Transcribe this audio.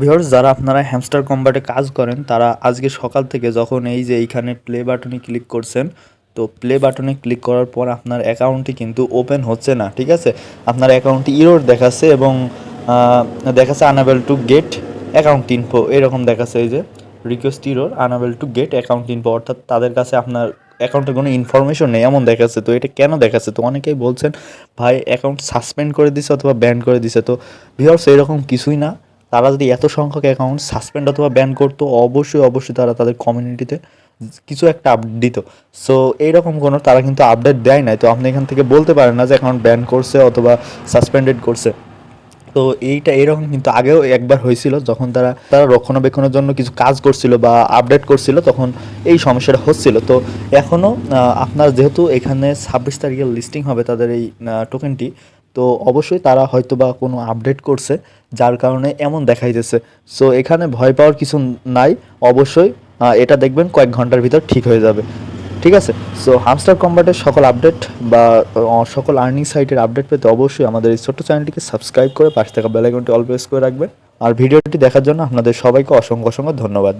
Viewers, যারা আপনারা hamster কম্বাটে কাজ করেন তারা আজকে সকাল থেকে যখন এই যে এইখানে প্লে বাটনে ক্লিক করছেন, তো প্লে বাটনে ক্লিক করার পর আপনার অ্যাকাউন্টটি কিন্তু ওপেন হচ্ছে না। ঠিক আছে, আপনার অ্যাকাউন্টটি ইরর দেখাচ্ছে এবং দেখাচ্ছে unable to get account info, এরকম দেখাচ্ছে এই যে request error unable to get account info, অর্থাৎ তাদের কাছে আপনার অ্যাকাউন্টে কোনো ইনফরমেশন নেই এমন দেখাচ্ছে। তো এটা কেন দেখাচ্ছে? তো অনেকেই বলছেন ভাই অ্যাকাউন্ট সাসপেন্ড করে দিছে অথবা ব্যান করে দিছে। তো ভিউয়ার্স, এরকম কিছুই না। তারা যদি এত সংখ্যক অ্যাকাউন্ট সাসপেন্ড অথবা ব্যান করতো, অবশ্যই তারা তাদের কমিউনিটিতে কিছু একটা আপডেট দিত। সো এইরকম কোনো তারা কিন্তু আপডেট দেয় নাই। তো আপনি এখান থেকে বলতে পারেন না যে অ্যাকাউন্ট ব্যান করছে অথবা সাসপেন্ডেড করছে। তো এইটা এরকম কিন্তু আগেও একবার হয়েছিল, যখন তারা রক্ষণাবেক্ষণের জন্য কিছু কাজ করছিল বা আপডেট করছিল, তখন এই সমস্যাটা হচ্ছিল। তো এখনও আপনার যেহেতু এখানে 26 তারিখে লিস্টিং হবে তাদের এই টোকেনটি, তো অবশ্যই তারা হয়তো বা কোনো আপডেট করছে যার কারণে এমন দেখাইতেছে। সো এখানে ভয় পাওয়ার কিছু নাই। অবশ্যই এটা দেখবেন কয়েক ঘন্টার ভিতর ঠিক হয়ে যাবে। ঠিক আছে। সো হামস্টার কম্বাটের সকল আপডেট বা সকল আর্নিং সাইটের আপডেট পেতে অবশ্যই আমাদের এই ছোট্ট চ্যানেলটিকে সাবস্ক্রাইব করে পাশে থাকা বেল আইকনটি অল প্রেস করে রাখবেন। আর ভিডিওটি দেখার জন্য আপনাদের সবাইকে অসংখ্য ধন্যবাদ।